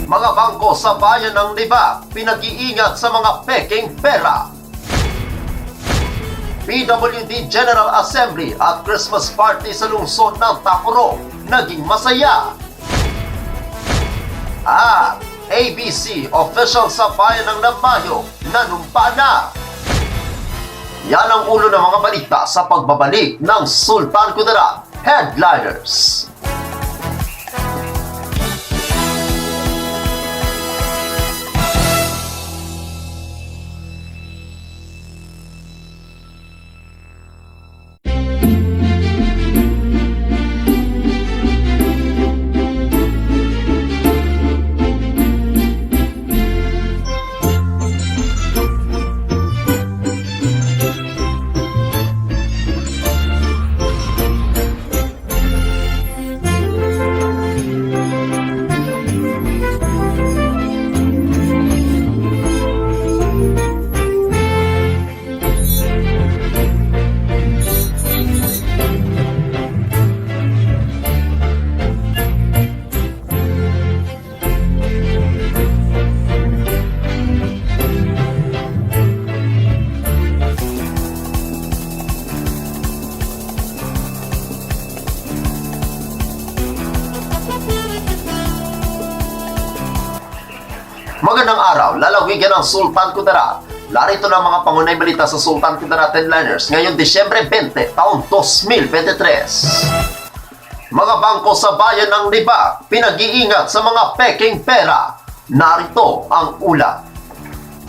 Mga bangko sa bayan ng Libak, pinag-iingat sa mga peking pera. PWD General Assembly at Christmas Party sa lungsod ng Tacoro, naging masaya. At ABC official sa bayan ng Nambayo, nanumpa na. Yan ang ulo ng mga balita sa pagbabalik ng Sultan Kudarat Headliners. Magandang araw, lalawigan ng Sultan Kudarat. Narito na mga pangunay balita sa Sultan Kudarat Headliners ngayong Disyembre 20, taong 2023. Mga bangko sa bayan ng Libak, pinag-iingat sa mga peking pera. Narito ang ulat.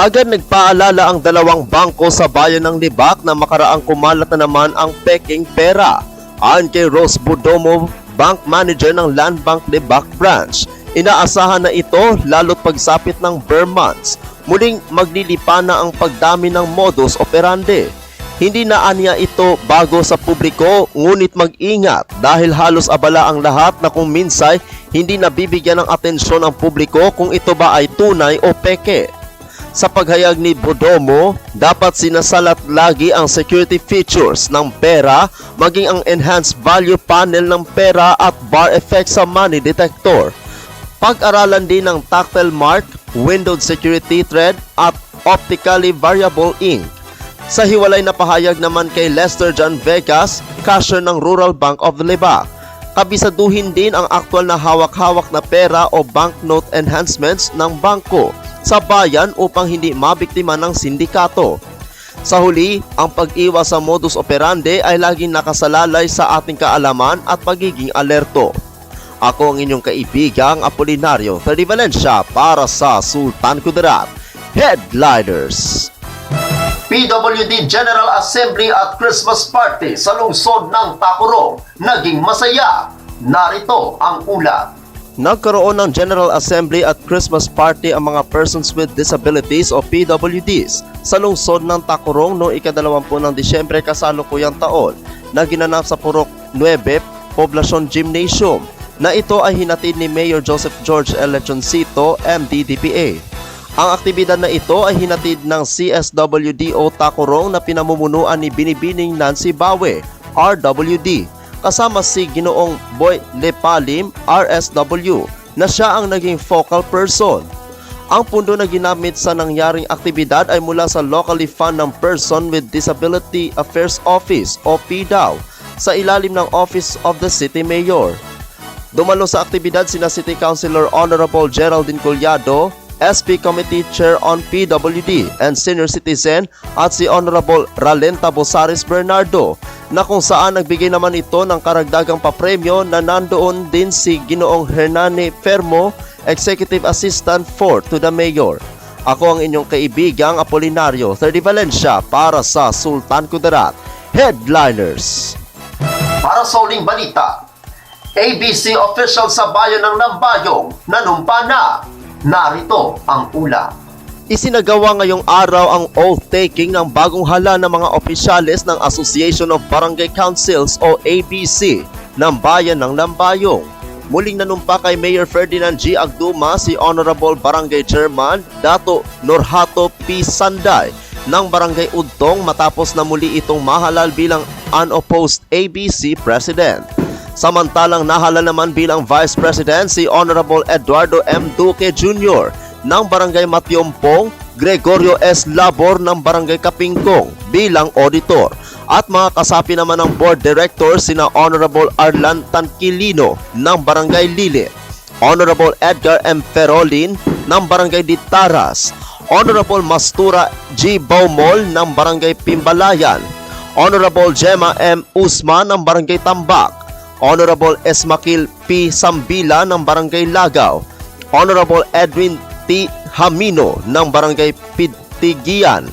Agad nagpaalala ang dalawang bangko sa bayan ng Libak na makaraang kumalat na naman ang peking pera. Ayon kay Rose Budomo, Bank Manager ng Land Bank Libak Branch, inaasahan na ito lalo't pagsapit ng Burr months, muling maglilipa na ang pagdami ng modus operandi. Hindi na aniya ito bago sa publiko, ngunit mag-ingat dahil halos abala ang lahat na kung minsay hindi nabibigyan ng atensyon ang publiko kung ito ba ay tunay o peke. Sa paghayag ni Bodomo, dapat sinasalat lagi ang security features ng pera, maging ang enhanced value panel ng pera at bar effect sa money detector. Pag-aralan din ng tactile mark, windowed security thread at optically variable ink. Sa hiwalay na pahayag naman kay Lester John Vegas, cashier ng Rural Bank of Libak, kabisaduhin din ang aktwal na hawak-hawak na pera o banknote enhancements ng bangko sa bayan upang hindi mabiktima ng sindikato. Sa huli, ang pag-iwas sa modus operandi ay laging nakasalalay sa ating kaalaman at pagiging alerto. Ako ang inyong kaibigang Apolinario Ferdy Valencia para sa Sultan Kudarat Headliners. PWD General Assembly at Christmas Party sa lungsod ng Tacoro, naging masaya. Narito ang ulat. Nagkaroon ng General Assembly at Christmas Party ang mga persons with disabilities o PWDs sa lungsod ng Tacorong noong ika-20 ng Disyembre kasalukuyang taon na ginanap sa Purok 9 Poblacion Gymnasium, na ito ay hinatid ni Mayor Joseph George L. Lechoncito, MD-DPA. Ang aktibidad na ito ay hinatid ng CSWDO Tacorong na pinamumunuan ni Binibining Nancy Bawe, RWD, kasama si Ginoong Boy Lepalim, RSW, na siya ang naging focal person. Ang pundo na ginamit sa nangyaring aktibidad ay mula sa locally fund ng Person with Disability Affairs Office o PDAO sa ilalim ng Office of the City Mayor. Dumalo sa aktibidad sina City Councilor Honorable Geraldine Collado, SP Committee Chair on PWD and Senior Citizen at si Honorable Ralenta Bosares Bernardo, na kung saan nagbigay naman ito ng karagdagang papremyo na nandoon din si Ginoong Hernani Fermo, Executive Assistant 4 to the Mayor. Ako ang inyong kaibigang Apolinario 30 Valencia para sa Sultan Kudarat Headliners. Para sa uling balita, ABC official sa bayan ng Nambayong nanumpa na. Narito ang ulat. Isinagawa ngayong araw ang oath-taking ng bagong hala ng mga opisyales ng Association of Barangay Councils o ABC ng bayan ng Nambayong. Muling nanumpa kay Mayor Ferdinand G. Agduma si Honorable Barangay Chairman Dato Norhato P. Sanday ng Barangay Udtong matapos na muli itong mahalal bilang unopposed ABC President. Samantalang nahala naman bilang Vice President si Honorable Eduardo M. Duque Jr. ng Barangay Matyompong, Gregorio S. Labor ng Barangay Kapingkong bilang Auditor. At mga kasapi naman ng Board Director sina Honorable Arlan Tanquilino ng Barangay Lilit, Honorable Edgar M. Ferolin ng Barangay Ditaras, Honorable Mastura G. Baumol ng Barangay Pimbalayan, Honorable Gemma M. Usman ng Barangay Tambak, Honorable Esmakil P. Sambila ng Barangay Lagaw, Honorable Edwin T. Hamino ng Barangay Pitigian,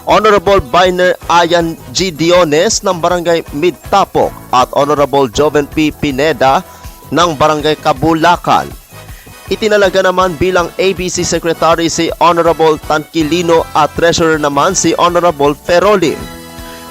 Honorable Biner Ayan G. Diones ng Barangay Midtapok at Honorable Joven P. Pineda ng Barangay Kabulakan. Itinalaga naman bilang ABC Secretary si Honorable Tanquilino at Treasurer naman si Honorable Ferolin.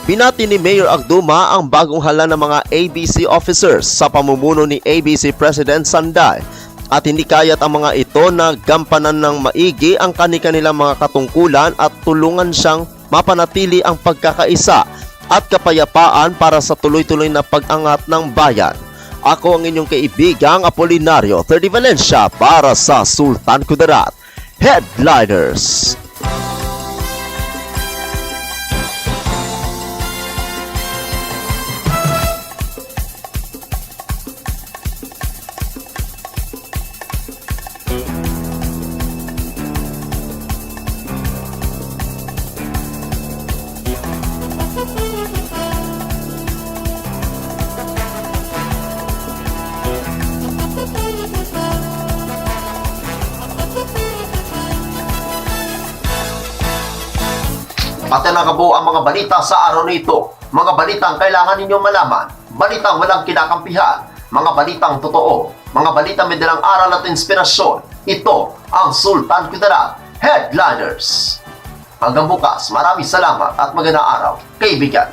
Binati ni Mayor Agduma ang bagong hala ng mga ABC officers sa pamumuno ni ABC President Sanday at hindi kaya't ang mga ito na gampanan ng maigi ang kanilang mga katungkulan at tulungan siyang mapanatili ang pagkakaisa at kapayapaan para sa tuloy-tuloy na pag-angat ng bayan. Ako ang inyong kaibigang Apolinario 30 Valencia para sa Sultan Kudarat Headliners. At nakabuo ang mga balita sa araw nito. Mga balitang kailangan ninyong malaman. Balitang walang kinakampihan. Mga balitang totoo. Mga balitang may dalang aral at inspirasyon. Ito ang Sultan Kudarat Headliners. Hanggang bukas, maraming salamat at magandang araw, kaibigan.